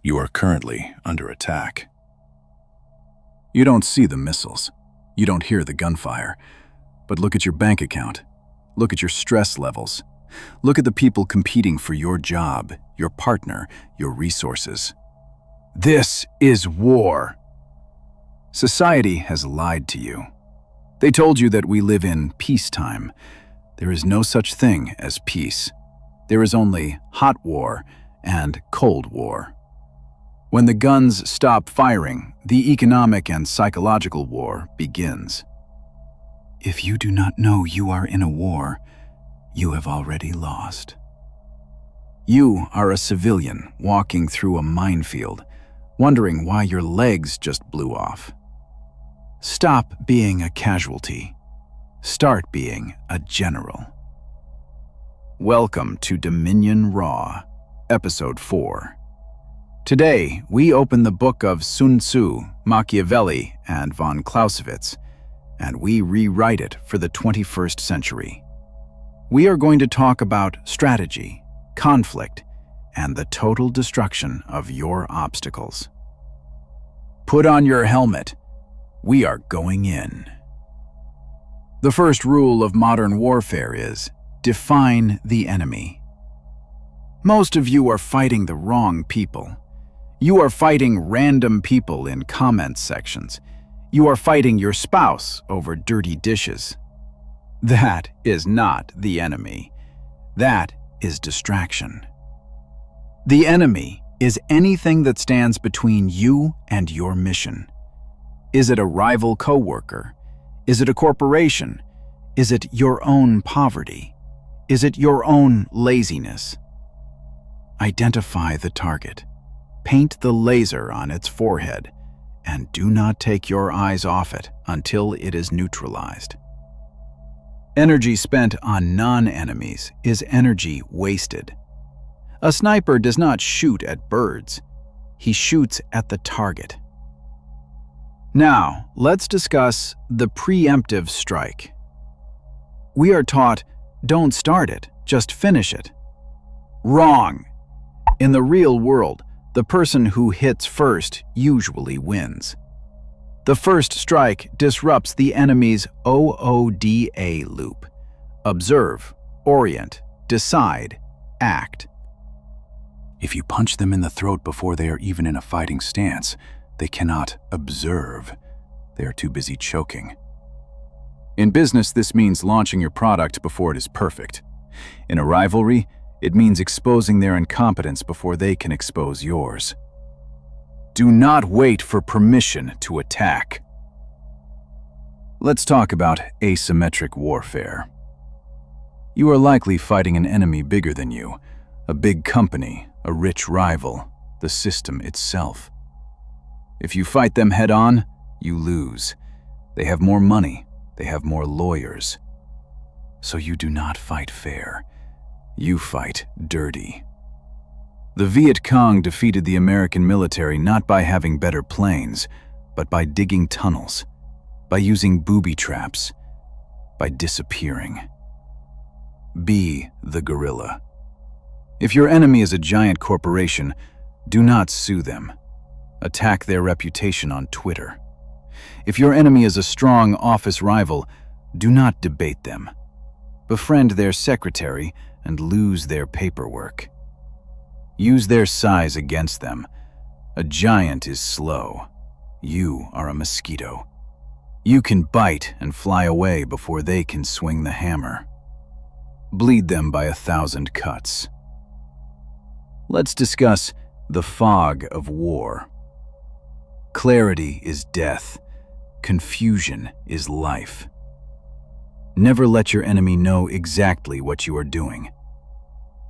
You are currently under attack. You don't see the missiles. You don't hear the gunfire. But look at your bank account. Look at your stress levels. Look at the people competing for your job, your partner, your resources. This is war. Society has lied to you. They told you that we live in peacetime. There is no such thing as peace. There is only hot war and cold war. When the guns stop firing, the economic and psychological war begins. If you do not know you are in a war, you have already lost. You are a civilian walking through a minefield, wondering why your legs just blew off. Stop being a casualty. Start being a general. Welcome to Dominion Raw, Episode 4. Today, we open the book of Sun Tzu, Machiavelli, and von Clausewitz, and we rewrite it for the 21st century. We are going to talk about strategy, conflict, and the total destruction of your obstacles. Put on your helmet. We are going in. The first rule of modern warfare is define the enemy. Most of you are fighting the wrong people. You are fighting random people in comment sections. You are fighting your spouse over dirty dishes. That is not the enemy. That is distraction. The enemy is anything that stands between you and your mission. Is it a rival coworker? Is it a corporation? Is it your own poverty? Is it your own laziness? Identify the target. Paint the laser on its forehead, and do not take your eyes off it until it is neutralized. Energy spent on non-enemies is energy wasted. A sniper does not shoot at birds. He shoots at the target. Now, let's discuss the preemptive strike. We are taught, don't start it, just finish it. Wrong. In the real world, the person who hits first usually wins. The first strike disrupts the enemy's OODA loop. Observe, orient, decide, act. If you punch them in the throat before they are even in a fighting stance, they cannot observe. They are too busy choking. In business, this means launching your product before it is perfect. In a rivalry, it means exposing their incompetence before they can expose yours. Do not wait for permission to attack. Let's talk about asymmetric warfare. You are likely fighting an enemy bigger than you, a big company, a rich rival, the system itself. If you fight them head-on, you lose. They have more money, they have more lawyers. So you do not fight fair. You fight dirty. The Viet Cong defeated the American military not by having better planes, but by digging tunnels, by using booby traps, by disappearing. Be the guerrilla. If your enemy is a giant corporation, do not sue them. Attack their reputation on Twitter. If your enemy is a strong office rival, do not debate them. Befriend their secretary and lose their paperwork. Use their size against them. A giant is slow. You are a mosquito. You can bite and fly away before they can swing the hammer. Bleed them by 1,000 cuts. Let's discuss the fog of war. Clarity is death. Confusion is life. Never let your enemy know exactly what you are doing.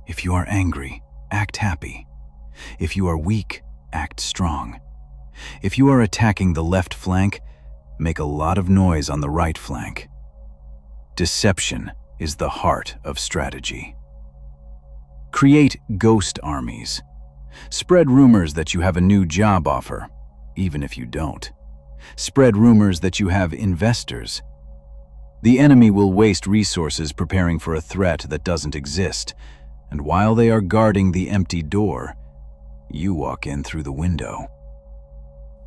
If you are angry, act happy. If you are weak, act strong. If you are attacking the left flank, make a lot of noise on the right flank. Deception is the heart of strategy. Create ghost armies. Spread rumors that you have a new job offer, even if you don't. Spread rumors that you have investors. The enemy will waste resources preparing for a threat that doesn't exist, and while they are guarding the empty door, You walk in through the window.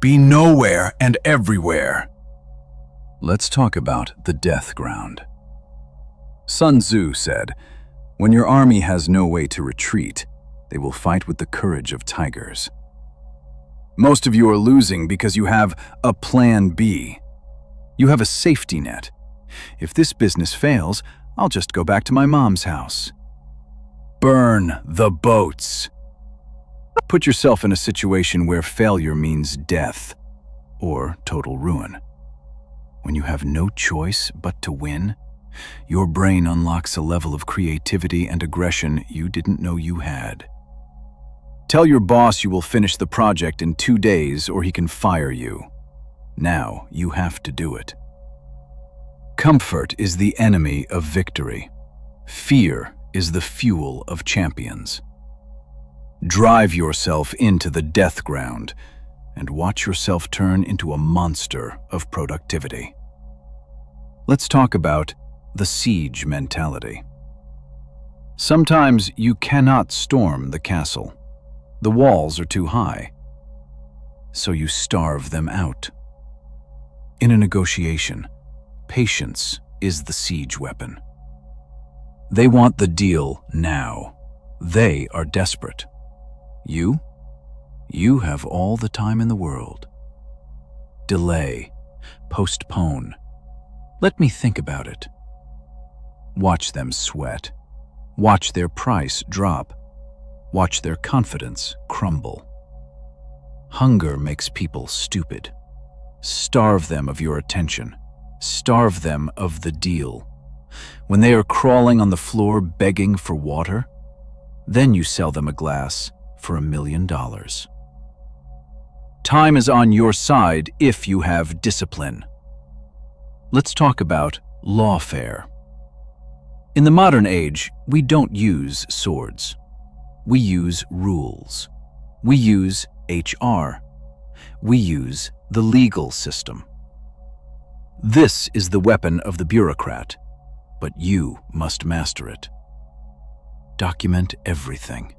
Be nowhere and everywhere. Let's talk about the death ground. Sun Tzu said, "When your army has no way to retreat, they will fight with the courage of tigers." Most of you are losing because you have a plan B. You have a safety net. If this business fails, I'll just go back to my mom's house. Burn the boats. Put yourself in a situation where failure means death or total ruin. When you have no choice but to win, your brain unlocks a level of creativity and aggression you didn't know you had. Tell your boss you will finish the project in 2 days or he can fire you. Now you have to do it. Comfort is the enemy of victory. Fear is the fuel of champions. Drive yourself into the death ground and watch yourself turn into a monster of productivity. Let's talk about the siege mentality. Sometimes you cannot storm the castle. The walls are too high, so you starve them out. In a negotiation, patience is the siege weapon. They want the deal now. They are desperate. You have all the time in the world. Delay, postpone. Let me think about it. Watch them sweat. Watch their price drop. Watch their confidence crumble. Hunger makes people stupid. Starve them of your attention. Starve them of the deal. When they are crawling on the floor begging for water, then you sell them a glass for $1 million. Time is on your side if you have discipline. Let's talk about lawfare. In the modern age, we don't use swords. We use rules. We use HR. We use the legal system. This is the weapon of the bureaucrat, but you must master it. Document everything.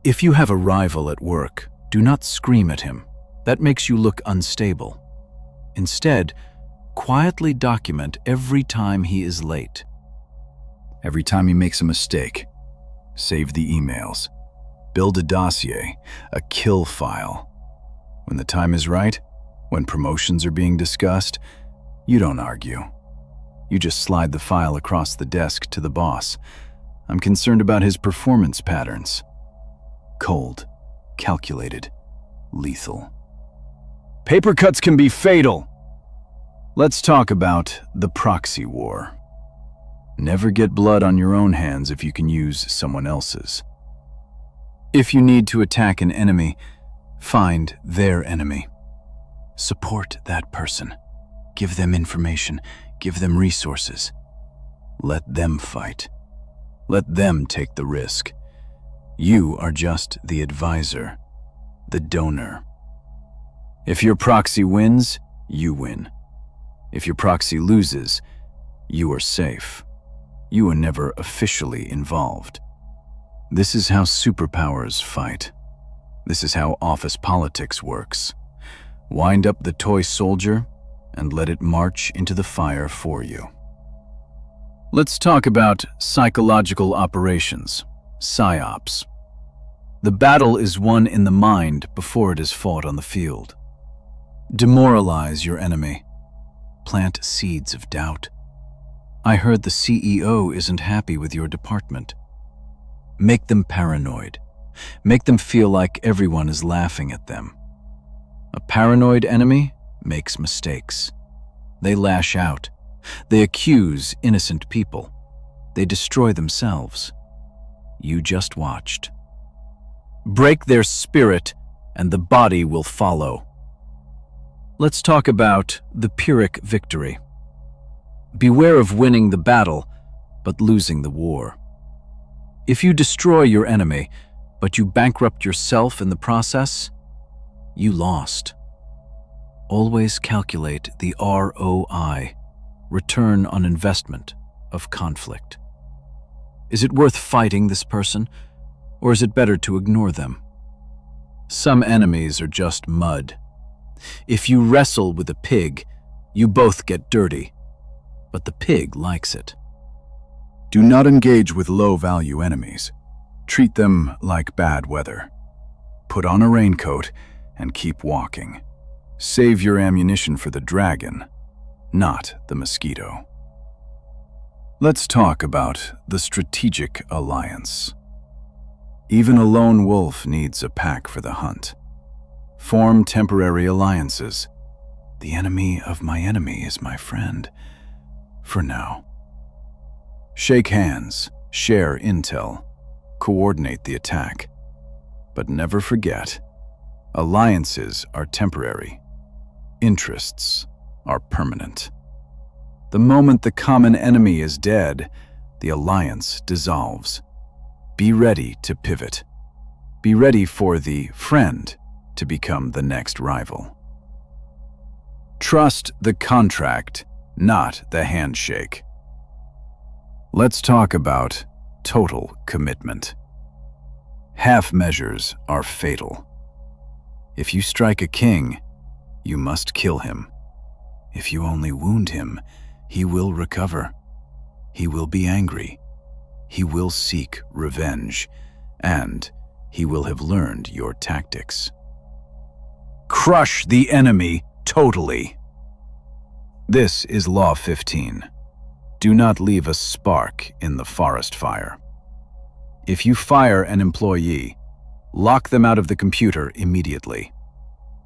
If you have a rival at work, do not scream at him. That makes you look unstable. Instead, quietly document every time he is late. Every time he makes a mistake. Save the emails. Build a dossier, a kill file. When the time is right, when promotions are being discussed, you don't argue. You just slide the file across the desk to the boss. I'm concerned about his performance patterns. Cold, calculated, lethal. Paper cuts can be fatal. Let's talk about the proxy war. Never get blood on your own hands if you can use someone else's. If you need to attack an enemy, find their enemy. Support that person. Give them information. Give them resources. Let them fight. Let them take the risk. You are just the advisor, the donor. If your proxy wins, you win. If your proxy loses, you are safe. You are never officially involved. This is how superpowers fight. This is how office politics works. Wind up the toy soldier and let it march into the fire for you. Let's talk about psychological operations, psyops. The battle is won in the mind before it is fought on the field. Demoralize your enemy. Plant seeds of doubt. I heard the CEO isn't happy with your department. Make them paranoid. Make them feel like everyone is laughing at them. A paranoid enemy makes mistakes. They lash out. They accuse innocent people. They destroy themselves. You just watched. Break their spirit, and the body will follow. Let's talk about the Pyrrhic victory. Beware of winning the battle, but losing the war. If you destroy your enemy, but you bankrupt yourself in the process, you lost. Always calculate the ROI, return on investment, of conflict. Is it worth fighting this person, or is it better to ignore them? Some enemies are just mud. If you wrestle with a pig, you both get dirty, but the pig likes it. Do not engage with low-value enemies. Treat them like bad weather. Put on a raincoat and keep walking. Save your ammunition for the dragon, not the mosquito. Let's talk about the strategic alliance. Even a lone wolf needs a pack for the hunt. Form temporary alliances. The enemy of my enemy is my friend, for now. Shake hands, share intel, coordinate the attack. But never forget, alliances are temporary. Interests are permanent. The moment the common enemy is dead, the alliance dissolves. Be ready to pivot. Be ready for the friend to become the next rival. Trust the contract, not the handshake. Let's talk about total commitment. Half measures are fatal. If you strike a king, you must kill him. If you only wound him, he will recover. He will be angry. He will seek revenge, and he will have learned your tactics. Crush the enemy totally. This is Law 15. Do not leave a spark in the forest fire. If you fire an employee, lock them out of the computer immediately.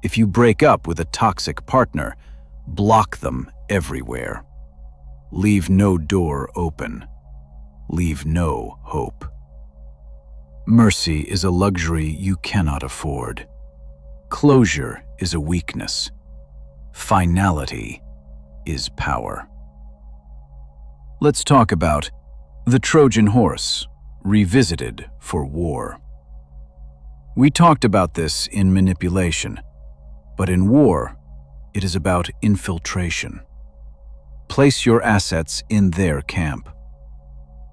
If you break up with a toxic partner, block them everywhere. Leave no door open. Leave no hope. Mercy is a luxury you cannot afford. Closure is a weakness. Finality is power. Let's talk about the Trojan horse, revisited for war. We talked about this in manipulation, but in war, it is about infiltration. Place your assets in their camp.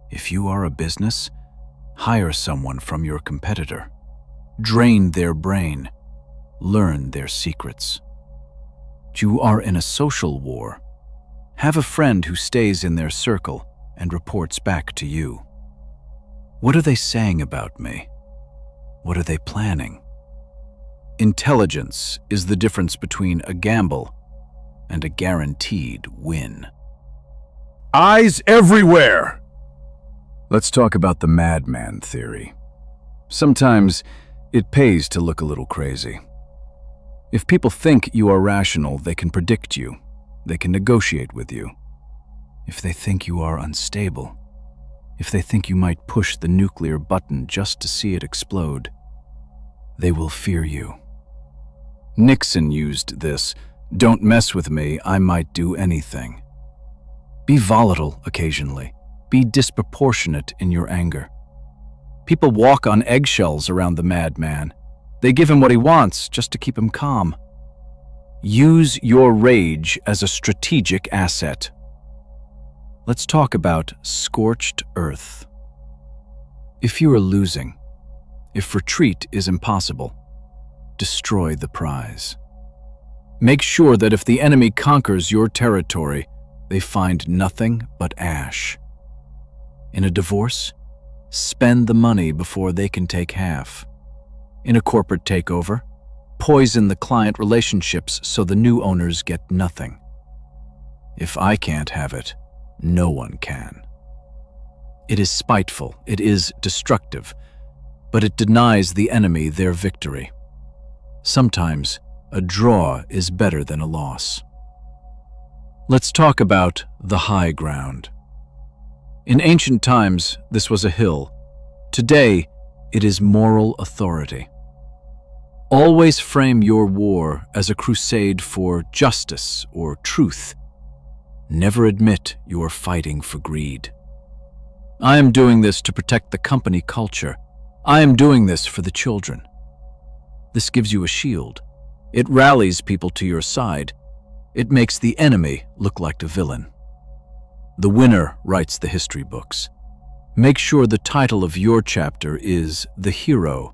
If you are a business, hire someone from your competitor. Drain their brain. Learn their secrets. You are in a social war. Have a friend who stays in their circle and reports back to you. What are they saying about me? What are they planning? Intelligence is the difference between a gamble and a guaranteed win. Eyes everywhere! Let's talk about the madman theory. Sometimes it pays to look a little crazy. If people think you are rational, they can predict you. They can negotiate with you. If they think you are unstable, if they think you might push the nuclear button just to see it explode, they will fear you. Nixon used this, "Don't mess with me, I might do anything." Be volatile occasionally. Be disproportionate in your anger. People walk on eggshells around the madman. They give him what he wants just to keep him calm. Use your rage as a strategic asset. Let's talk about scorched earth. If you are losing, if retreat is impossible, destroy the prize. Make sure that if the enemy conquers your territory, they find nothing but ash. In a divorce, spend the money before they can take half. In a corporate takeover, poison the client relationships so the new owners get nothing. If I can't have it, no one can. It is spiteful, it is destructive, but it denies the enemy their victory. Sometimes a draw is better than a loss. Let's talk about the high ground. In ancient times, this was a hill. Today, it is moral authority. Always frame your war as a crusade for justice or truth. Never admit you are fighting for greed. I am doing this to protect the company culture. I am doing this for the children. This gives you a shield. It rallies people to your side. It makes the enemy look like the villain. The winner writes the history books. Make sure the title of your chapter is The Hero,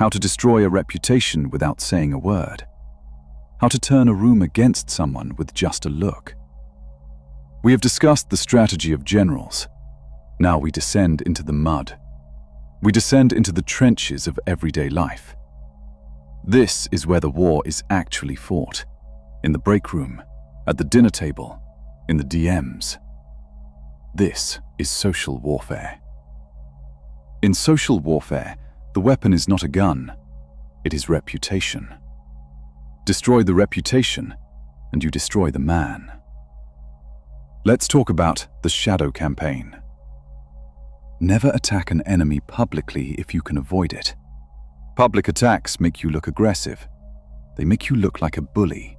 how to destroy a reputation without saying a word, how to turn a room against someone with just a look. We have discussed the strategy of generals. Now we descend into the mud. We descend into the trenches of everyday life. This is where the war is actually fought, in the break room, at the dinner table, in the DMs. This is social warfare. In social warfare, the weapon is not a gun, it is reputation. Destroy the reputation, and you destroy the man. Let's talk about the shadow campaign. Never attack an enemy publicly if you can avoid it. Public attacks make you look aggressive. They make you look like a bully.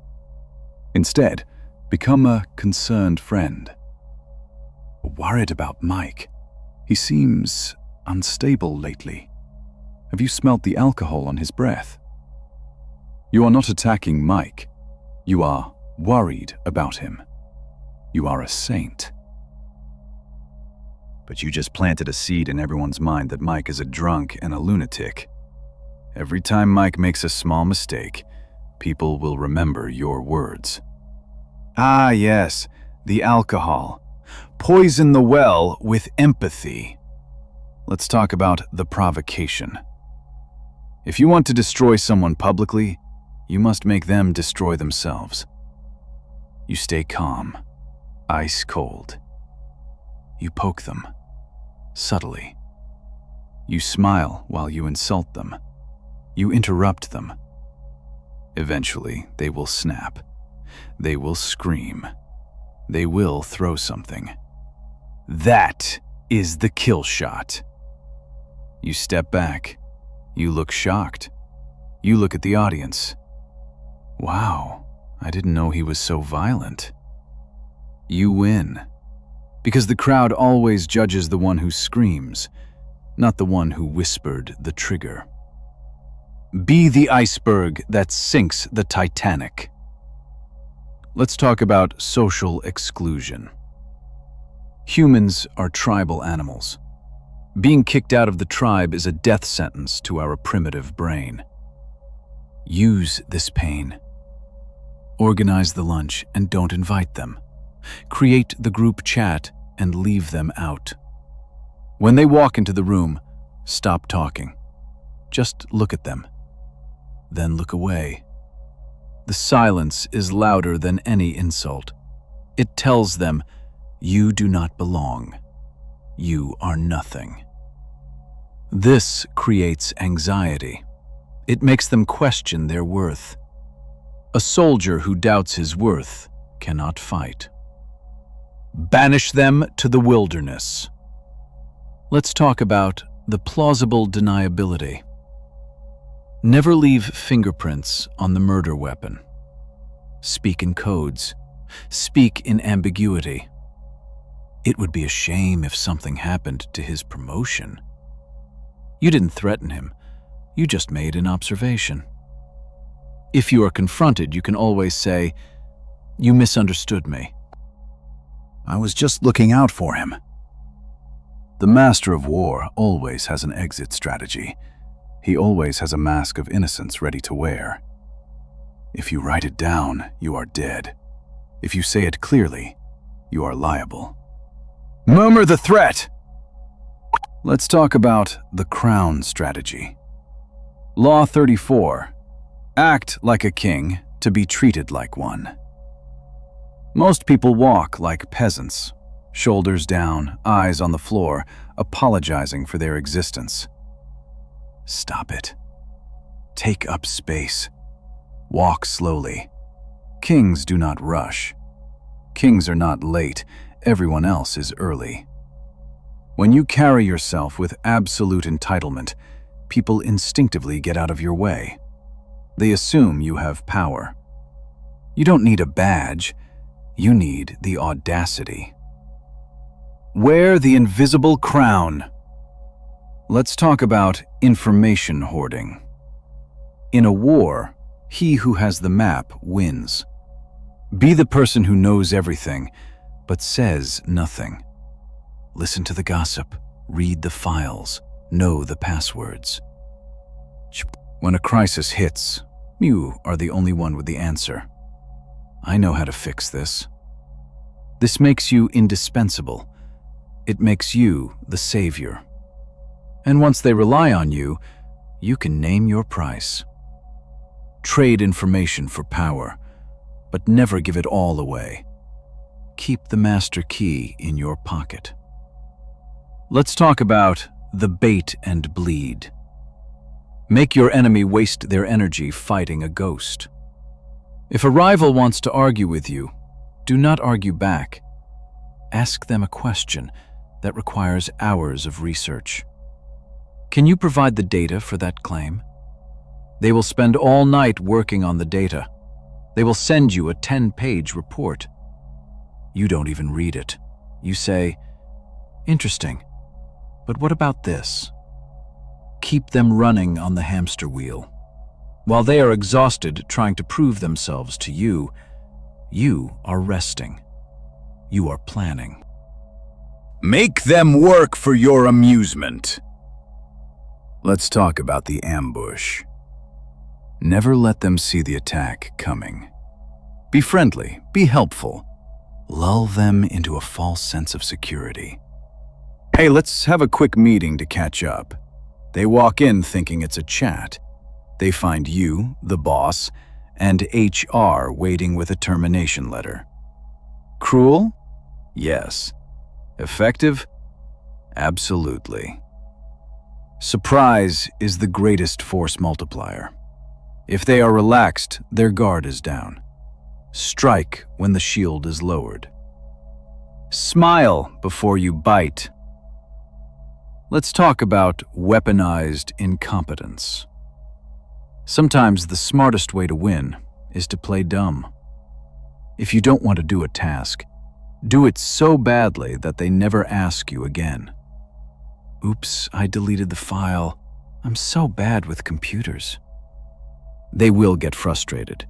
Instead, become a concerned friend. Worried about Mike. He seems unstable lately. Have you smelt the alcohol on his breath? You are not attacking Mike. You are worried about him. You are a saint. But you just planted a seed in everyone's mind that Mike is a drunk and a lunatic. Every time Mike makes a small mistake, people will remember your words. Ah, yes, the alcohol. Poison the well with empathy. Let's talk about the provocation. If you want to destroy someone publicly, you must make them destroy themselves. You stay calm, ice cold. You poke them, subtly. You smile while you insult them. You interrupt them. Eventually, they will snap. They will scream. They will throw something. That is the kill shot. You step back. You look shocked. You look at the audience. Wow, I didn't know he was so violent. You win. Because the crowd always judges the one who screams, not the one who whispered the trigger. Be the iceberg that sinks the Titanic. Let's talk about social exclusion. Humans are tribal animals. Being kicked out of the tribe is a death sentence to our primitive brain. Use this pain. Organize the lunch and don't invite them. Create the group chat and leave them out. When they walk into the room, stop talking. Just look at them. Then look away. The silence is louder than any insult. It tells them, you do not belong. You are nothing. This creates anxiety. It makes them question their worth. A soldier who doubts his worth cannot fight. Banish them to the wilderness. Let's talk about the plausible deniability. Never leave fingerprints on the murder weapon. Speak in codes. Speak in ambiguity. It would be a shame if something happened to his promotion. You didn't threaten him. You just made an observation. If you are confronted, you can always say, "You misunderstood me. I was just looking out for him." The master of war always has an exit strategy. He always has a mask of innocence ready to wear. If you write it down, you are dead. If you say it clearly, you are liable. Murmur the threat! Let's talk about the crown strategy. Law 34. Act like a king to be treated like one. Most people walk like peasants, shoulders down, eyes on the floor, apologizing for their existence. Stop it. Take up space. Walk slowly. Kings do not rush. Kings are not late. Everyone else is early. When you carry yourself with absolute entitlement, people instinctively get out of your way. They assume you have power. You don't need a badge. You need the audacity. Wear the invisible crown. Let's talk about information hoarding. In a war, he who has the map wins. Be the person who knows everything, but says nothing. Listen to the gossip, read the files, know the passwords. When a crisis hits, you are the only one with the answer. I know how to fix this. This makes you indispensable. It makes you the savior. And once they rely on you, you can name your price. Trade information for power, but never give it all away. Keep the master key in your pocket. Let's talk about the bait and bleed. Make your enemy waste their energy fighting a ghost. If a rival wants to argue with you, do not argue back. Ask them a question that requires hours of research. Can you provide the data for that claim? They will spend all night working on the data. They will send you a 10-page report. You don't even read it. You say, "Interesting, but what about this?" Keep them running on the hamster wheel. While they are exhausted trying to prove themselves to you, you are resting. You are planning. Make them work for your amusement. Let's talk about the ambush. Never let them see the attack coming. Be friendly, be helpful. Lull them into a false sense of security. Hey, let's have a quick meeting to catch up. They walk in thinking it's a chat. They find you, the boss, and HR waiting with a termination letter. Cruel? Yes. Effective? Absolutely. Surprise is the greatest force multiplier. If they are relaxed, their guard is down. Strike when the shield is lowered. Smile before you bite. Let's talk about weaponized incompetence. Sometimes the smartest way to win is to play dumb. If you don't want to do a task, do it so badly that they never ask you again. Oops, I deleted the file. I'm so bad with computers. They will get frustrated.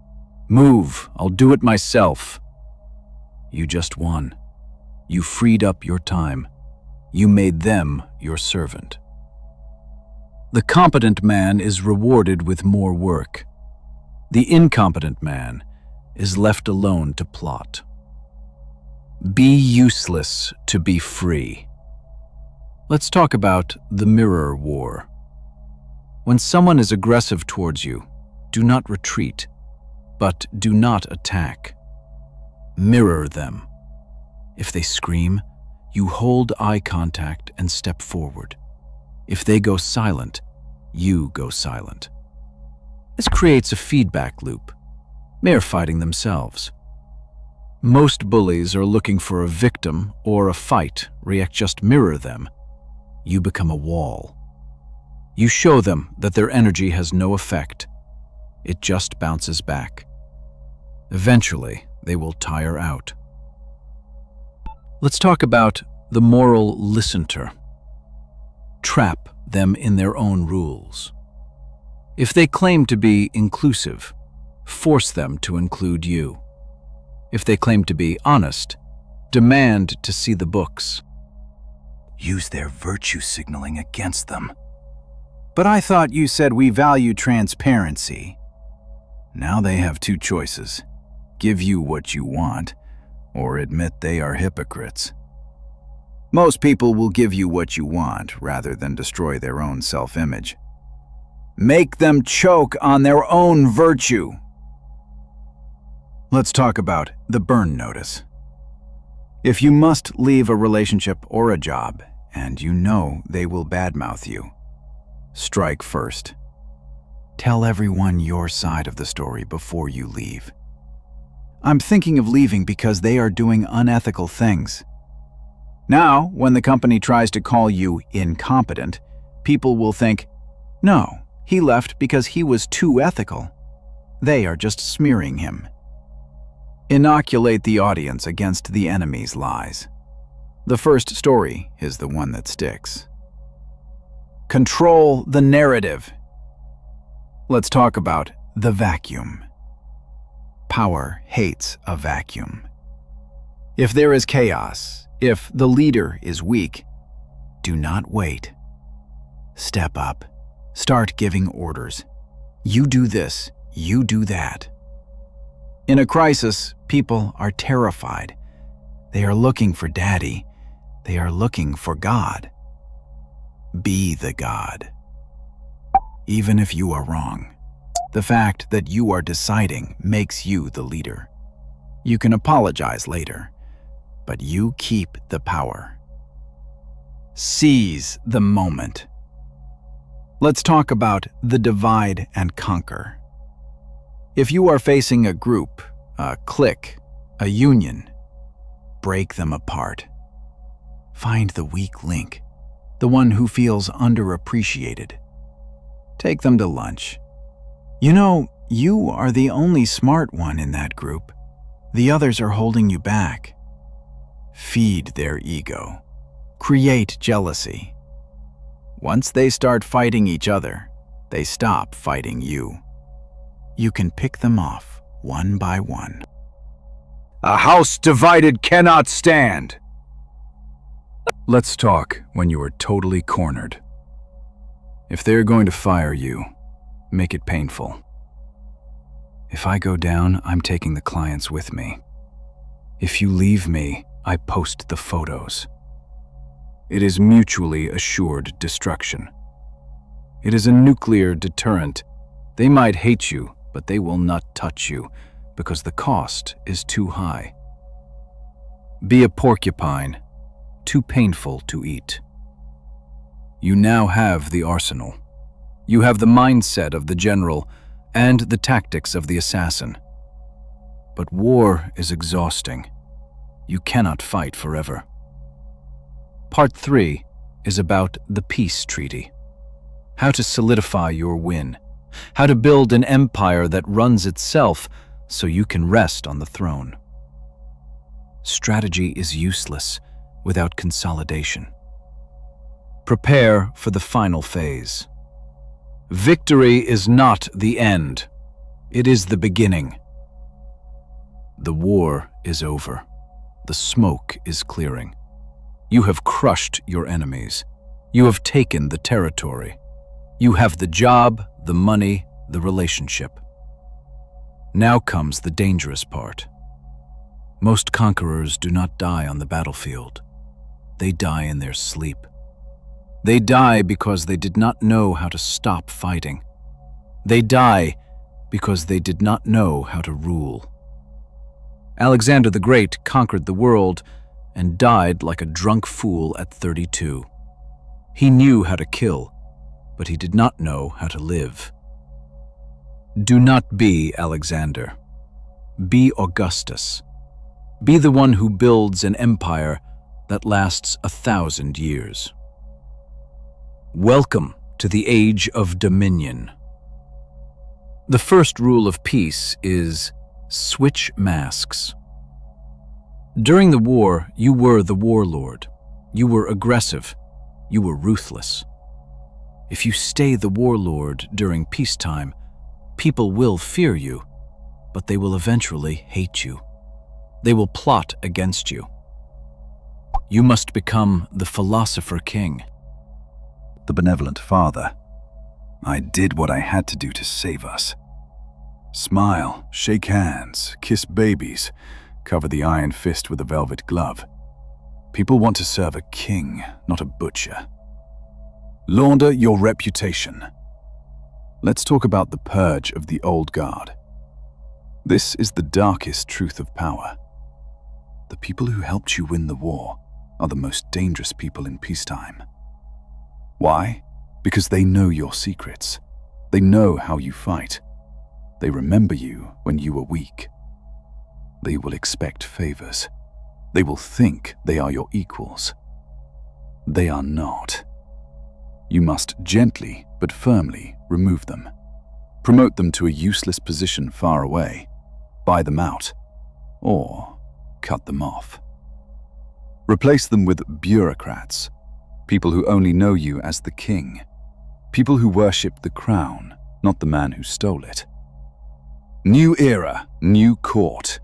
Move, I'll do it myself. You just won. You freed up your time. You made them your servant. The competent man is rewarded with more work. The incompetent man is left alone to plot. Be useless to be free. Let's talk about the mirror war. When someone is aggressive towards you, do not retreat, but do not attack. Mirror them. If they scream, you hold eye contact and step forward. If they go silent, you go silent. This creates a feedback loop. They're fighting themselves. Most bullies are looking for a victim or a fight. React, just mirror them. You become a wall. You show them that their energy has no effect. It just bounces back. Eventually, they will tire out. Let's talk about the moral listener. Trap them in their own rules. If they claim to be inclusive, force them to include you. If they claim to be honest, demand to see the books. Use their virtue signaling against them. But I thought you said we value transparency. Now they have two choices: give you what you want, or admit they are hypocrites. Most people will give you what you want rather than destroy their own self-image. Make them choke on their own virtue. Let's talk about the burn notice. If you must leave a relationship or a job, and you know they will badmouth you, strike first. Tell everyone your side of the story before you leave. I'm thinking of leaving because they are doing unethical things. Now, when the company tries to call you incompetent, people will think, no, he left because he was too ethical. They are just smearing him. Inoculate the audience against the enemy's lies. The first story is the one that sticks. Control the narrative. Let's talk about the vacuum. Power hates a vacuum. If there is chaos, if the leader is weak, do not wait. Step up. Start giving orders. You do this, you do that. In a crisis, people are terrified. They are looking for Daddy. They are looking for God. Be the God. Even if you are wrong, the fact that you are deciding makes you the leader. You can apologize later, but you keep the power. Seize the moment. Let's talk about the divide and conquer. If you are facing a group, a clique, a union, break them apart. Find the weak link, the one who feels underappreciated. Take them to lunch. You know, you are the only smart one in that group. The others are holding you back. Feed their ego. Create jealousy. Once they start fighting each other, they stop fighting you. You can pick them off one by one. A house divided cannot stand. Let's talk when you are totally cornered. If they're going to fire you, make it painful. If I go down, I'm taking the clients with me. If you leave me, I post the photos. It is mutually assured destruction. It is a nuclear deterrent. They might hate you, but they will not touch you because the cost is too high. Be a porcupine, too painful to eat. You now have the arsenal. You have the mindset of the general and the tactics of the assassin. But war is exhausting. You cannot fight forever. Part 3 is about the peace treaty. How to solidify your win. How to build an empire that runs itself so you can rest on the throne. Strategy is useless without consolidation. Prepare for the final phase. Victory is not the end. It is the beginning. The war is over. The smoke is clearing. You have crushed your enemies. You have taken the territory. You have the job, the money, the relationship. Now comes the dangerous part. Most conquerors do not die on the battlefield. They die in their sleep. They die because they did not know how to stop fighting. They die because they did not know how to rule. Alexander the Great conquered the world and died like a drunk fool at 32. He knew how to kill, but he did not know how to live. Do not be Alexander. Be Augustus. Be the one who builds an empire that lasts 1,000 years. Welcome to the age of dominion. The first rule of peace is switch masks. During the war, you were the warlord. You were aggressive. You were ruthless. If you stay the warlord during peacetime, people will fear you, but they will eventually hate you. They will plot against you. You must become the philosopher king. The benevolent father. I did what I had to do to save us. Smile, shake hands, kiss babies, cover the iron fist with a velvet glove. People want to serve a king, not a butcher. Launder your reputation. Let's talk about the purge of the old guard. This is the darkest truth of power. The people who helped you win the war are the most dangerous people in peacetime. Why? Because they know your secrets. They know how you fight. They remember you when you were weak. They will expect favors. They will think they are your equals. They are not. You must gently but firmly remove them. Promote them to a useless position far away. Buy them out. Or cut them off. Replace them with bureaucrats. People who only know you as the king. People who worship the crown, not the man who stole it. New era, new court.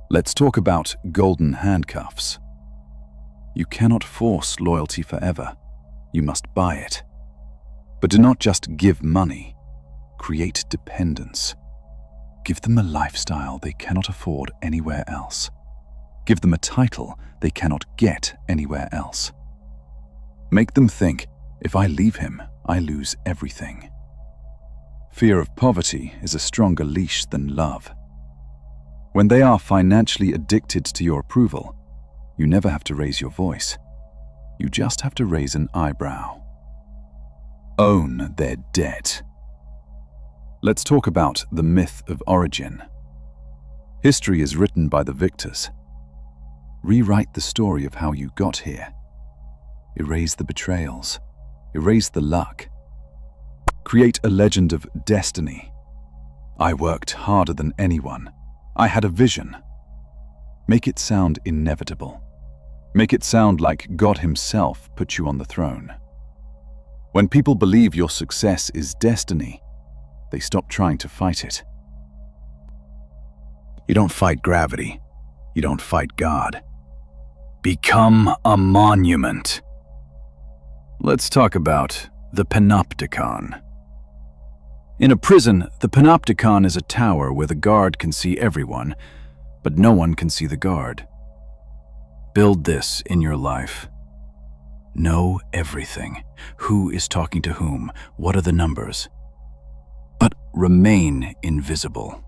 Let's talk about golden handcuffs. You cannot force loyalty forever. You must buy it. But do not just give money. Create dependence. Give them a lifestyle they cannot afford anywhere else. Give them a title they cannot get anywhere else. Make them think, if I leave him, I lose everything. Fear of poverty is a stronger leash than love. When they are financially addicted to your approval, you never have to raise your voice. You just have to raise an eyebrow. Own their debt. Let's talk about the myth of origin. History is written by the victors. Rewrite the story of how you got here. Erase the betrayals. Erase the luck. Create a legend of destiny. I worked harder than anyone. I had a vision. Make it sound inevitable. Make it sound like God himself put you on the throne. When people believe your success is destiny, they stop trying to fight it. You don't fight gravity. You don't fight God. Become a monument. Let's talk about the panopticon. In a prison, the panopticon is a tower where the guard can see everyone, but no one can see the guard. Build this in your life. Know everything. Who is talking to whom? What are the numbers? But remain invisible.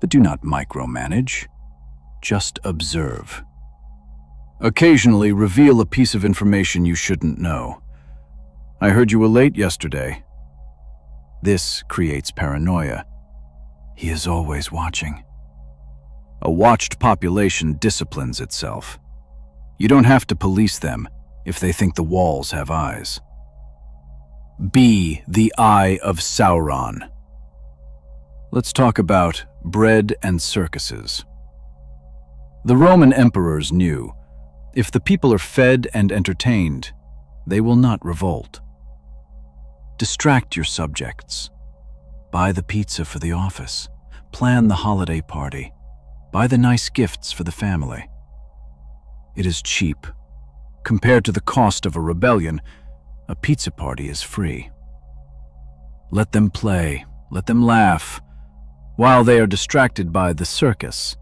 But do not micromanage. Just observe. Occasionally reveal a piece of information you shouldn't know. I heard you were late yesterday. This creates paranoia. He is always watching. A watched population disciplines itself. You don't have to police them if they think the walls have eyes. Be the eye of Sauron. Let's talk about bread and circuses. The Roman emperors knew, if the people are fed and entertained, they will not revolt. Distract your subjects. Buy the pizza for the office. Plan the holiday party. Buy the nice gifts for the family. It is cheap. Compared to the cost of a rebellion, a pizza party is free. Let them play. Let them laugh. While they are distracted by the circus,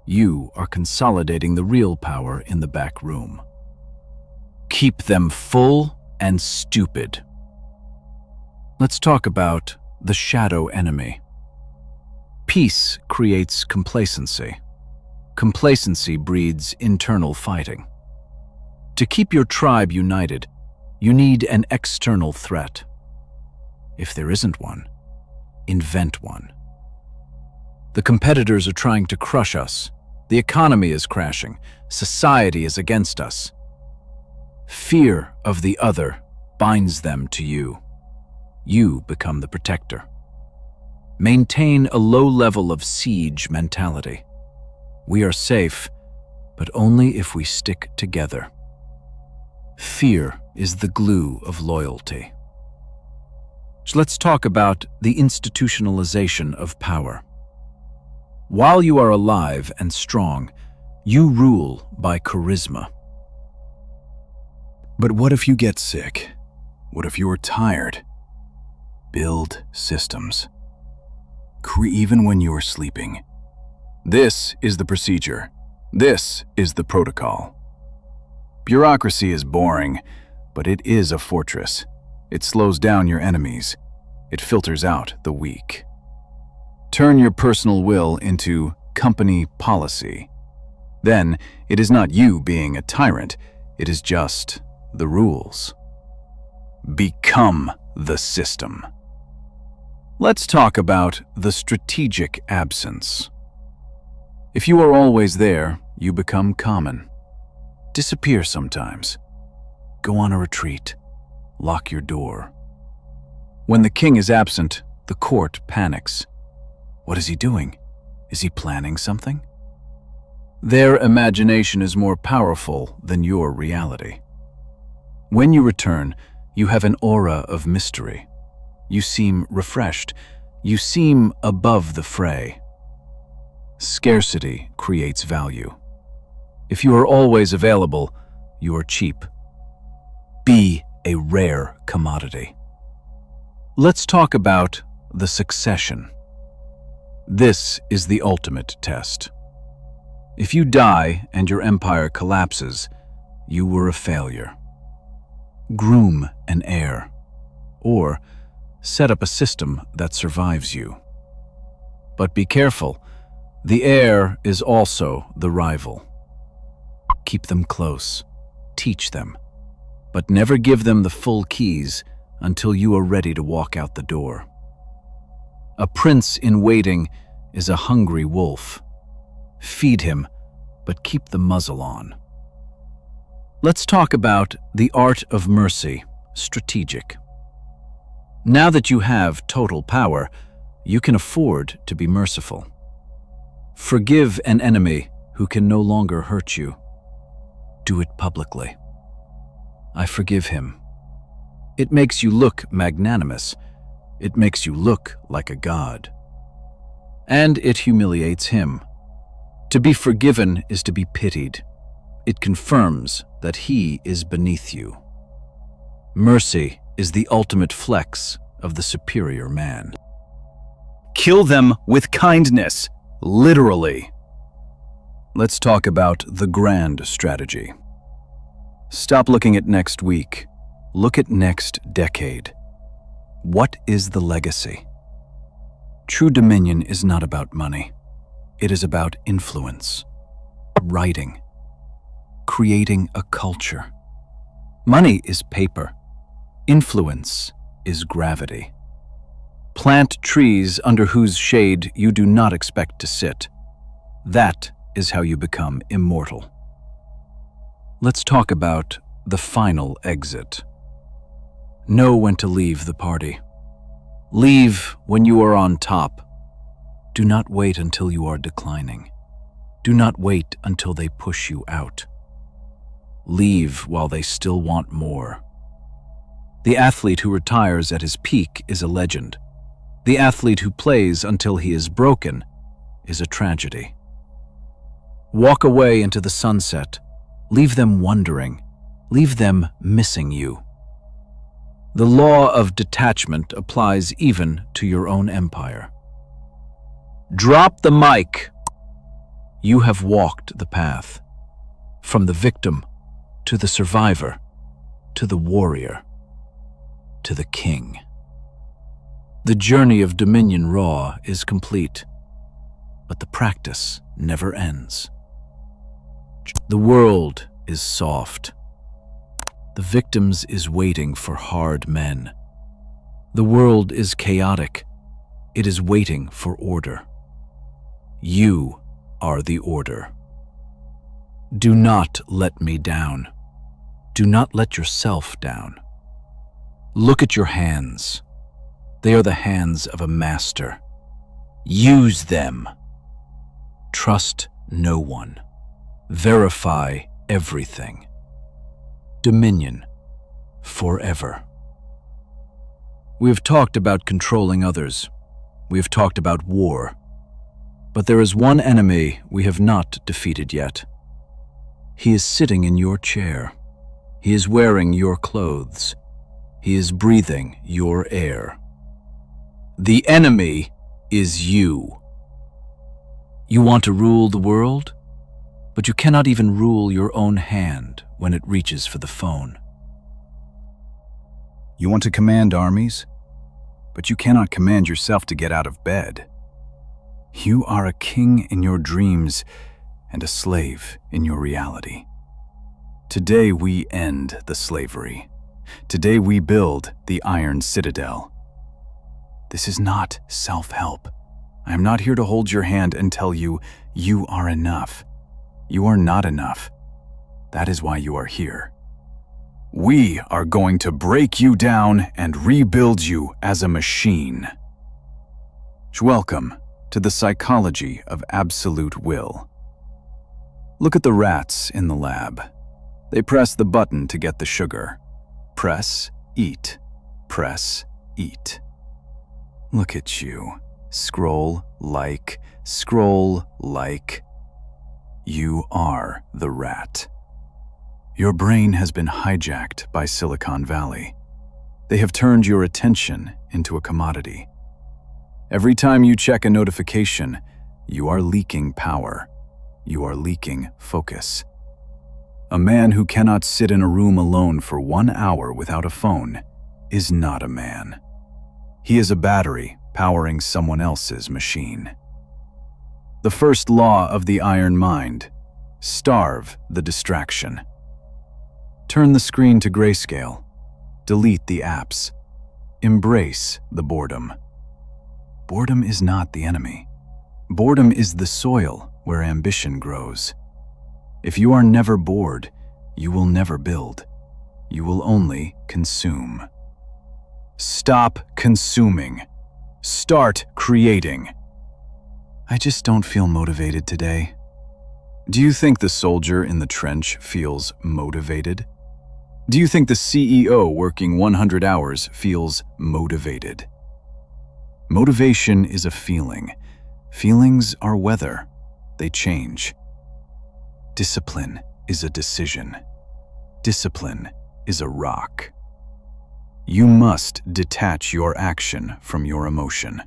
you are consolidating the real power in the back room. Keep them full and stupid. Let's talk about the shadow enemy. Peace creates complacency. Complacency breeds internal fighting. To keep your tribe united, you need an external threat. If there isn't one, invent one. The competitors are trying to crush us. The economy is crashing. Society is against us. Fear of the other binds them to you. You become the protector. Maintain a low level of siege mentality. We are safe, but only if we stick together. Fear is the glue of loyalty. So let's talk about the institutionalization of power. While you are alive and strong, you rule by charisma. But what if you get sick? What if you are tired? Build systems. Even when you are sleeping. This is the procedure. This is the protocol. Bureaucracy is boring, but it is a fortress. It slows down your enemies. It filters out the weak. Turn your personal will into company policy. Then, it is not you being a tyrant, it is just the rules. Become the system. Let's talk about the strategic absence. If you are always there, you become common. Disappear sometimes. Go on a retreat. Lock your door. When the king is absent, the court panics. What is he doing? Is he planning something? Their imagination is more powerful than your reality. When you return, you have an aura of mystery. You seem refreshed. You seem above the fray. Scarcity creates value. If you are always available, you are cheap. Be a rare commodity. Let's talk about the succession. This is the ultimate test. If you die and your empire collapses, you were a failure. Groom an heir, or set up a system that survives you. But be careful, the heir is also the rival. Keep them close, teach them, but never give them the full keys until you are ready to walk out the door. A prince in waiting is a hungry wolf. Feed him, but keep the muzzle on. Let's talk about the art of mercy, strategic. Now that you have total power, you can afford to be merciful. Forgive an enemy who can no longer hurt you. Do it publicly. I forgive him. It makes you look magnanimous. It makes you look like a god. And it humiliates him. To be forgiven is to be pitied. It confirms that he is beneath you. Mercy is the ultimate flex of the superior man. Kill them with kindness, literally. Let's talk about the grand strategy. Stop looking at next week. Look at next decade. What is the legacy? True dominion is not about money. It is about influence, writing, creating a culture. Money is paper. Influence is gravity. Plant trees under whose shade you do not expect to sit. That is how you become immortal. Let's talk about the final exit. Know when to leave the party. Leave when you are on top. Do not wait until you are declining. Do not wait until they push you out. Leave while they still want more. The athlete who retires at his peak is a legend. The athlete who plays until he is broken is a tragedy. Walk away into the sunset. Leave them wondering. Leave them missing you. The law of detachment applies even to your own empire. Drop the mic. You have walked the path. From the victim to the survivor, to the warrior, to the king. The journey of Dominion Raw is complete, but the practice never ends. The world is soft. The victims is waiting for hard men. The world is chaotic. It is waiting for order. You are the order. Do not let me down. Do not let yourself down. Look at your hands. They are the hands of a master. Use them. Trust no one. Verify everything. Dominion forever. We have talked about controlling others. We have talked about war. But there is one enemy we have not defeated yet. He is sitting in your chair. He is wearing your clothes. He is breathing your air. The enemy is you. You want to rule the world, but you cannot even rule your own hand when it reaches for the phone. You want to command armies, but you cannot command yourself to get out of bed. You are a king in your dreams and a slave in your reality. Today we end the slavery. Today we build the iron citadel. This is not self-help. I am not here to hold your hand and tell you, you are enough. You are not enough. That is why you are here. We are going to break you down and rebuild you as a machine. Welcome to the psychology of absolute will. Look at the rats in the lab. They press the button to get the sugar. Press, eat. Press, eat. Look at you. Scroll, like, scroll, like. You are the rat. Your brain has been hijacked by Silicon Valley. They have turned your attention into a commodity. Every time you check a notification, you are leaking power. You are leaking focus. A man who cannot sit in a room alone for 1 hour without a phone is not a man. He is a battery powering someone else's machine. The first law of the iron mind: starve the distraction. Turn the screen to grayscale. Delete the apps. Embrace the boredom. Boredom is not the enemy. Boredom is the soil where ambition grows. If you are never bored, you will never build. You will only consume. Stop consuming. Start creating. I just don't feel motivated today. Do you think the soldier in the trench feels motivated? Do you think the CEO working 100 hours feels motivated? Motivation is a feeling. Feelings are weather. They change. Discipline is a decision. Discipline is a rock. You must detach your action from your emotion.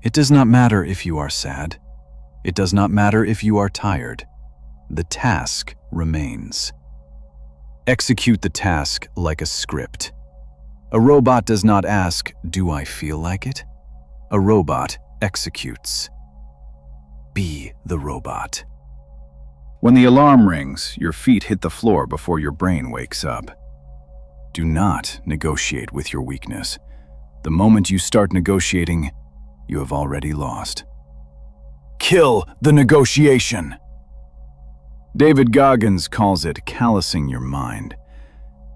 It does not matter if you are sad. It does not matter if you are tired. The task remains. Execute the task like a script. A robot does not ask, "Do I feel like it?" A robot executes. Be the robot. When the alarm rings, your feet hit the floor before your brain wakes up. Do not negotiate with your weakness. The moment you start negotiating, you have already lost. Kill the negotiation. David Goggins calls it callousing your mind.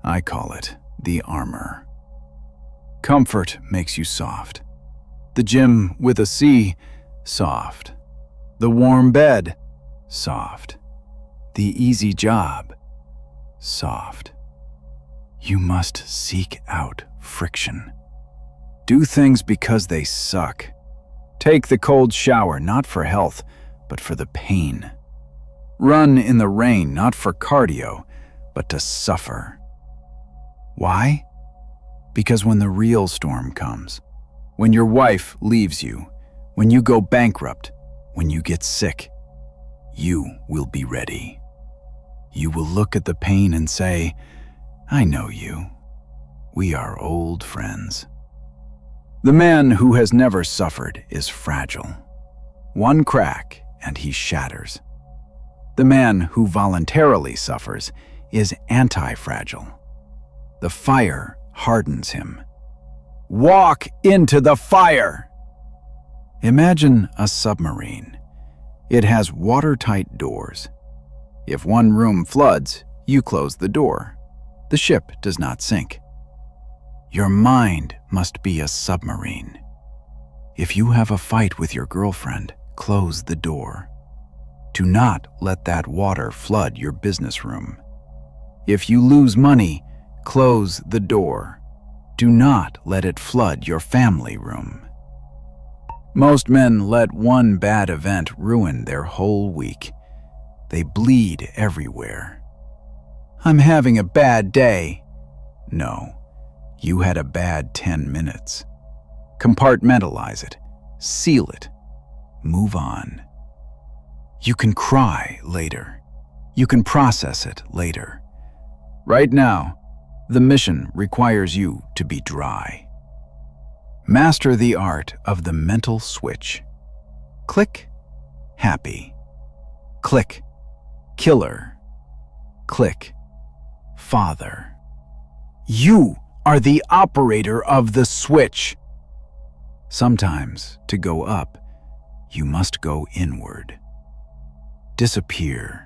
I call it the armor. Comfort makes you soft. The gym with a C, soft. The warm bed, soft. The easy job, soft. You must seek out friction. Do things because they suck. Take the cold shower, not for health, but for the pain. Run in the rain, not for cardio, but to suffer. Why? Because when the real storm comes, when your wife leaves you, when you go bankrupt, when you get sick, you will be ready. You will look at the pain and say, "I know you. We are old friends." The man who has never suffered is fragile. One crack and he shatters. The man who voluntarily suffers is anti-fragile. The fire hardens him. Walk into the fire! Imagine a submarine. It has watertight doors. If one room floods, you close the door. The ship does not sink. Your mind must be a submarine. If you have a fight with your girlfriend, close the door. Do not let that water flood your business room. If you lose money, close the door. Do not let it flood your family room. Most men let one bad event ruin their whole week. They bleed everywhere. I'm having a bad day. No, you had a bad 10 minutes. Compartmentalize it. Seal it. Move on. You can cry later. You can process it later. Right now, the mission requires you to be dry. Master the art of the mental switch. Click, happy. Click, killer. Click, father. You are the operator of the switch. Sometimes, to go up, you must go inward. Disappear.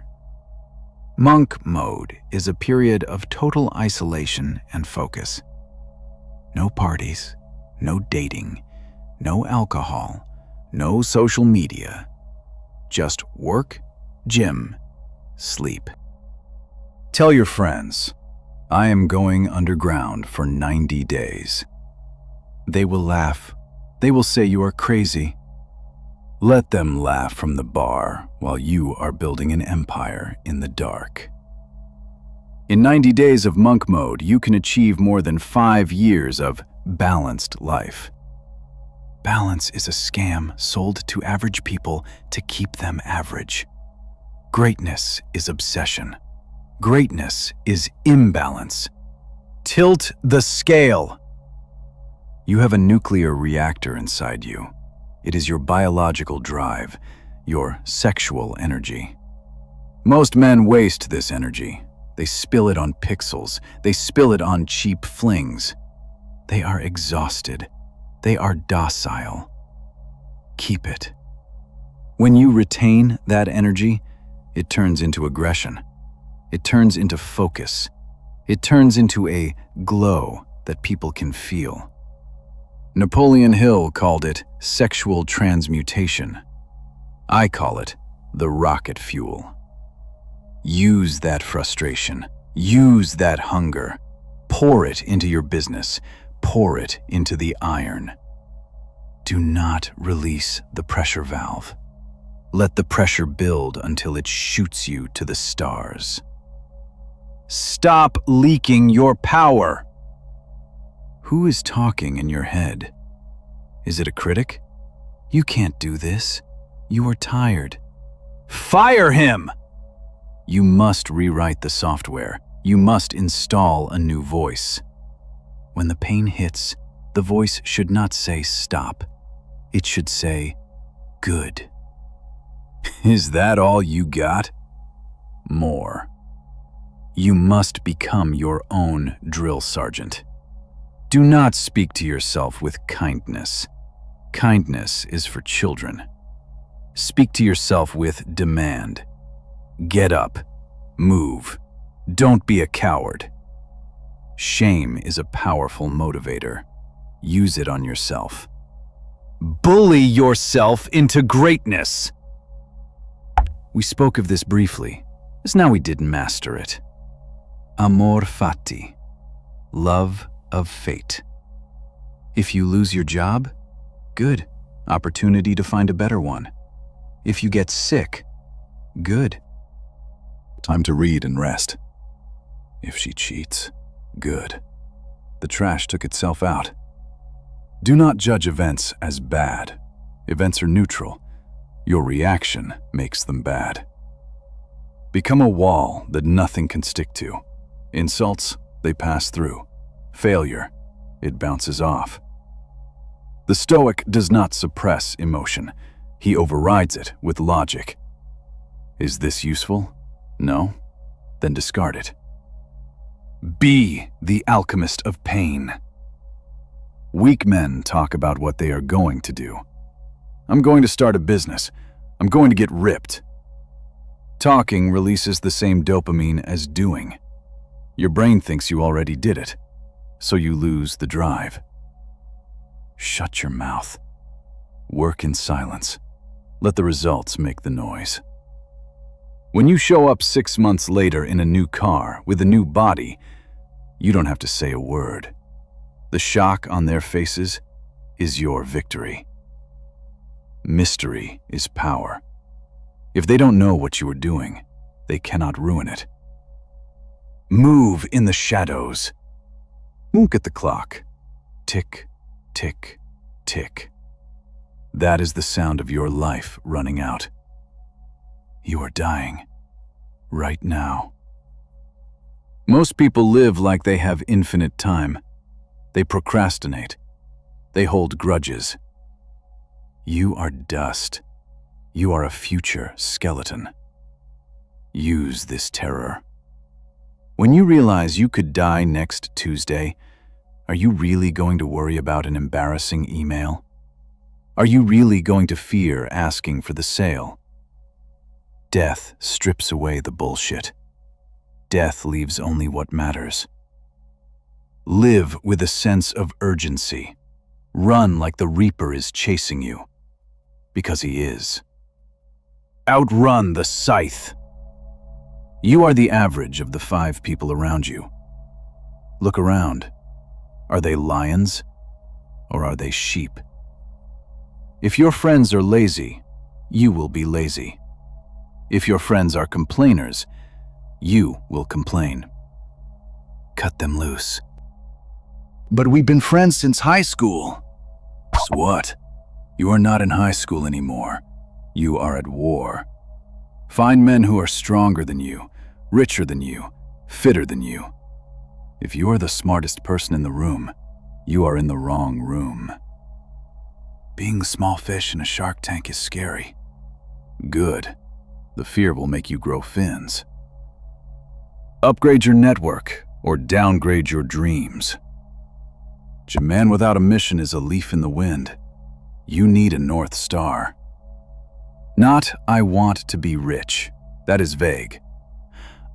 Monk mode is a period of total isolation and focus. No parties, no dating, no alcohol, no social media. Just work, gym, sleep. Tell your friends, I am going underground for 90 days. They will laugh. They will say you are crazy. Let them laugh from the bar while you are building an empire in the dark. In 90 days of monk mode, you can achieve more than 5 years of balanced life. Balance is a scam sold to average people to keep them average. Greatness is obsession. Greatness is imbalance. Tilt the scale. You have a nuclear reactor inside you. It is your biological drive, your sexual energy. Most men waste this energy. They spill it on pixels. They spill it on cheap flings. They are exhausted. They are docile. Keep it. When you retain that energy, it turns into aggression. It turns into focus. It turns into a glow that people can feel. Napoleon Hill called it sexual transmutation. I call it the rocket fuel. Use that frustration. Use that hunger. Pour it into your business. Pour it into the iron. Do not release the pressure valve. Let the pressure build until it shoots you to the stars. Stop leaking your power. Who is talking in your head? Is it a critic? You can't do this. You are tired. Fire him! You must rewrite the software. You must install a new voice. When the pain hits, the voice should not say stop. It should say, good. Is that all you got? More. You must become your own drill sergeant. Do not speak to yourself with kindness. Kindness is for children. Speak to yourself with demand. Get up. Move. Don't be a coward. Shame is a powerful motivator. Use it on yourself. Bully yourself into greatness. We spoke of this briefly, as now we did master it. Amor fati. Love of fate. If you lose your job, good. Opportunity to find a better one. If you get sick, good. Time to read and rest. If she cheats, good. The trash took itself out. Do not judge events as bad. Events are neutral. Your reaction makes them bad. Become a wall that nothing can stick to. Insults, they pass through. Failure, it bounces off. The Stoic does not suppress emotion. He overrides it with logic. Is this useful? No? Then discard it. Be the alchemist of pain. Weak men talk about what they are going to do. I'm going to start a business. I'm going to get ripped. Talking releases the same dopamine as doing. Your brain thinks you already did it, so you lose the drive. Shut your mouth. Work in silence. Let the results make the noise. When you show up 6 months later in a new car with a new body, you don't have to say a word. The shock on their faces is your victory. Mystery is power. If they don't know what you are doing, they cannot ruin it. Move in the shadows. Look at the clock. Tick, tick, tick. That is the sound of your life running out. You are dying. Right now. Most people live like they have infinite time. They procrastinate. They hold grudges. You are dust. You are a future skeleton. Use this terror. When you realize you could die next Tuesday, are you really going to worry about an embarrassing email? Are you really going to fear asking for the sale? Death strips away the bullshit. Death leaves only what matters. Live with a sense of urgency. Run like the Reaper is chasing you. Because he is. Outrun the scythe. You are the average of the 5 people around you. Look around. Are they lions or are they sheep? If your friends are lazy, you will be lazy. If your friends are complainers, you will complain. Cut them loose. But we've been friends since high school. So what? You are not in high school anymore. You are at war. Find men who are stronger than you, richer than you, fitter than you. If you are the smartest person in the room, you are in the wrong room. Being the small fish in a shark tank is scary. Good. The fear will make you grow fins. Upgrade your network or downgrade your dreams. A man without a mission is a leaf in the wind. You need a North Star. Not, I want to be rich. That is vague.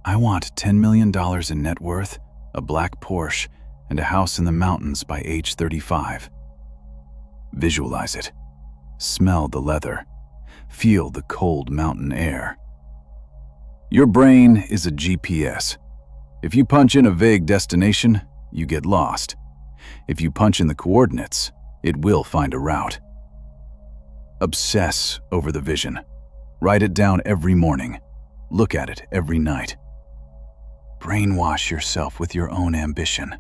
I want $10 million in net worth, a black Porsche, and a house in the mountains by age 35. Visualize it. Smell the leather. Feel the cold mountain air. Your brain is a GPS. If you punch in a vague destination, you get lost. If you punch in the coordinates, it will find a route. Obsess over the vision. Write it down every morning. Look at it every night. Brainwash yourself with your own ambition.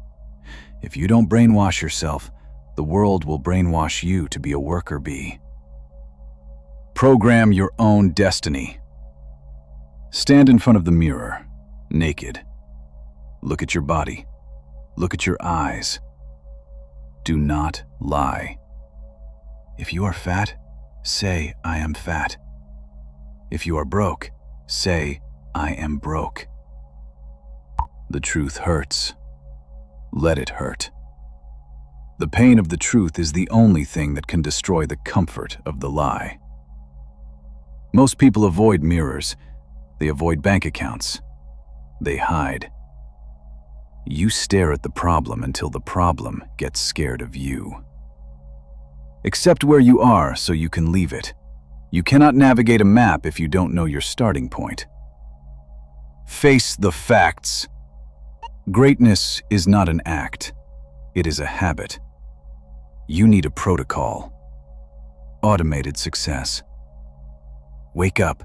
If you don't brainwash yourself, the world will brainwash you to be a worker bee. Program your own destiny. Stand in front of the mirror, naked. Look at your body. Look at your eyes. Do not lie. If you are fat, say, I am fat. If you are broke, say, I am broke. The truth hurts. Let it hurt. The pain of the truth is the only thing that can destroy the comfort of the lie. Most people avoid mirrors. They avoid bank accounts. They hide. You stare at the problem until the problem gets scared of you. Accept where you are so you can leave it. You cannot navigate a map if you don't know your starting point. Face the facts. Greatness is not an act. It is a habit. You need a protocol. Automated success. Wake up,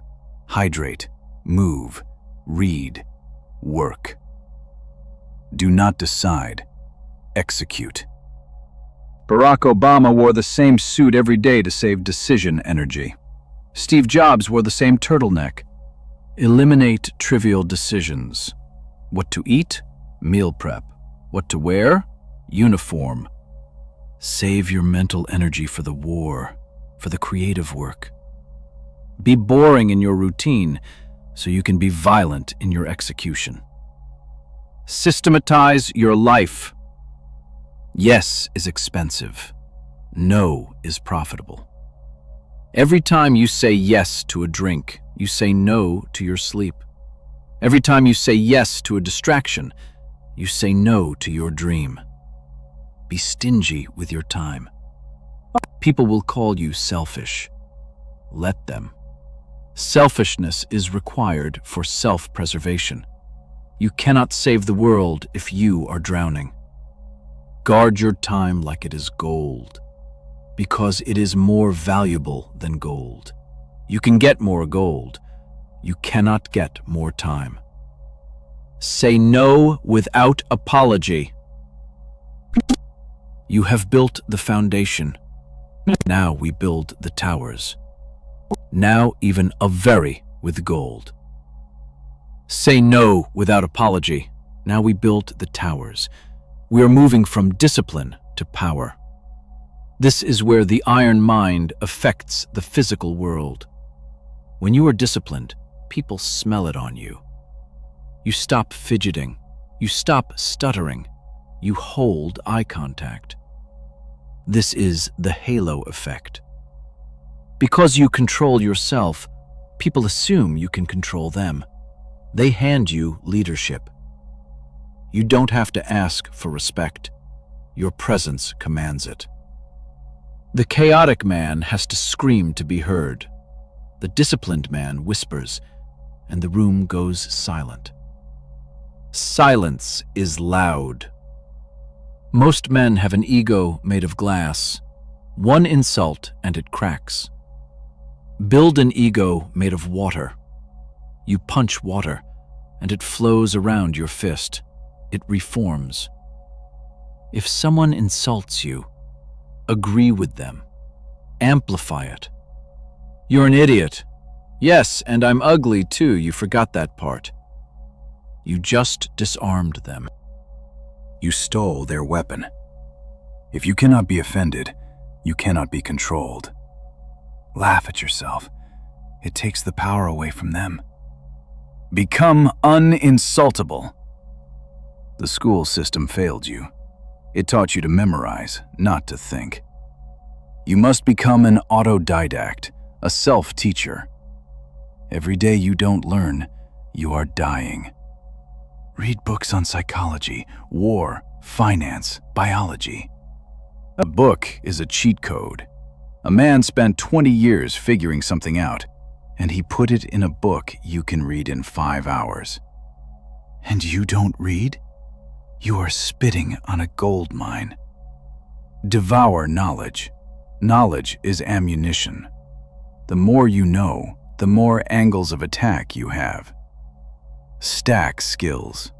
hydrate, move, read, work. Do not decide. Execute. Barack Obama wore the same suit every day to save decision energy. Steve Jobs wore the same turtleneck. Eliminate trivial decisions. What to eat? Meal prep. What to wear? Uniform. Save your mental energy for the war, for the creative work. Be boring in your routine so you can be violent in your execution. Systematize your life. Yes is expensive. No is profitable. Every time you say yes to a drink, you say no to your sleep. Every time you say yes to a distraction, you say no to your dream. Be stingy with your time. People will call you selfish. Let them. Selfishness is required for self-preservation. You cannot save the world if you are drowning. Guard your time like it is gold, because it is more valuable than gold. You can get more gold. You cannot get more time. Say no without apology. You have built the foundation. Now we build the towers. Now even a very with gold. Say no without apology. Now we build the towers. We are moving from discipline to power. This is where the iron mind affects the physical world. When you are disciplined, people smell it on you. You stop fidgeting. You stop stuttering. You hold eye contact. This is the halo effect. Because you control yourself, people assume you can control them. They hand you leadership. You don't have to ask for respect. Your presence commands it. The chaotic man has to scream to be heard. The disciplined man whispers, and the room goes silent. Silence is loud. Most men have an ego made of glass. One insult and it cracks. Build an ego made of water. You punch water, and it flows around your fist. It reforms. If someone insults you, agree with them. amplify it. You're an idiot. Yes, and I'm ugly too, you forgot that part. You just disarmed them. You stole their weapon. If you cannot be offended, you cannot be controlled. Laugh at yourself. It takes the power away from them. Become uninsultable. The school system failed you. It taught you to memorize, not to think. You must become an autodidact, a self-teacher. Every day you don't learn, you are dying. Read books on psychology, war, finance, biology. A book is a cheat code. A man spent 20 years figuring something out, and he put it in a book you can read in 5 hours. And you don't read? You are spitting on a gold mine. Devour knowledge. Knowledge is ammunition. The more you know, the more angles of attack you have. Stack skills.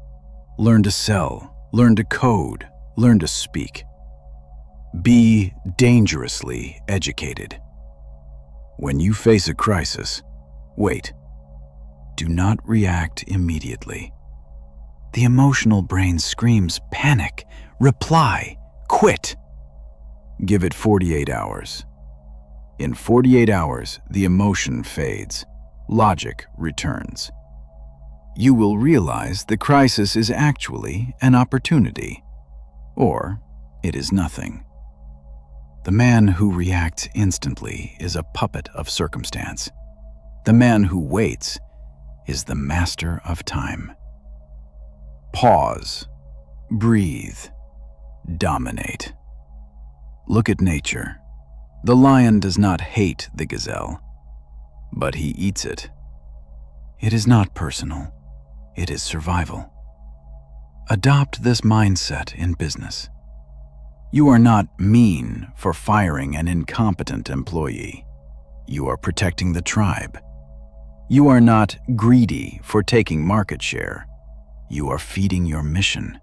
Learn to sell, learn to code, learn to speak. Be dangerously educated. When you face a crisis, wait. Do not react immediately. The emotional brain screams, panic, reply, quit. Give it 48 hours. In 48 hours, the emotion fades. Logic returns. You will realize the crisis is actually an opportunity, or it is nothing. The man who reacts instantly is a puppet of circumstance. The man who waits is the master of time. Pause, breathe, dominate. Look at nature. The lion does not hate the gazelle, but he eats it. It is not personal. It is survival. Adopt this mindset in business. You are not mean for firing an incompetent employee. You are protecting the tribe. You are not greedy for taking market share. You are feeding your mission.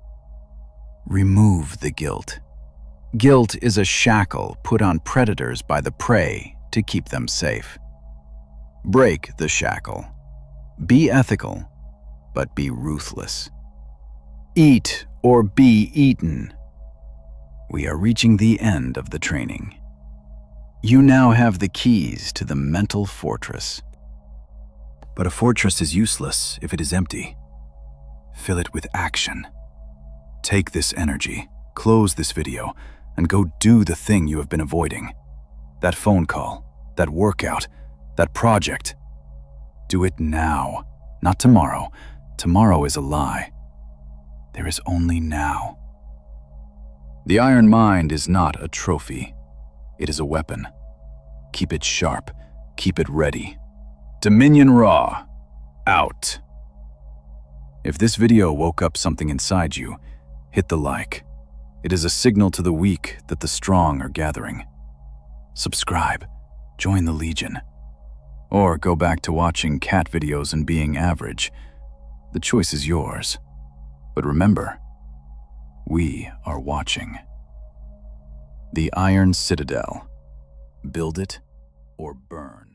Remove the guilt. Guilt is a shackle put on predators by the prey to keep them safe. Break the shackle. Be ethical, but be ruthless. Eat or be eaten. We are reaching the end of the training. You now have the keys to the mental fortress. But a fortress is useless if it is empty. Fill it with action. Take this energy, close this video, and go do the thing you have been avoiding. That phone call, that workout, that project. Do it now, not tomorrow. Tomorrow is a lie. There is only now. The iron mind is not a trophy. It is a weapon. Keep it sharp. Keep it ready. Dominion Raw. Out. If this video woke up something inside you, hit the like. It is a signal to the weak that the strong are gathering. Subscribe. Join the Legion. Or go back to watching cat videos and being average. The choice is yours. But remember, we are watching. The Iron Citadel. Build it or burn.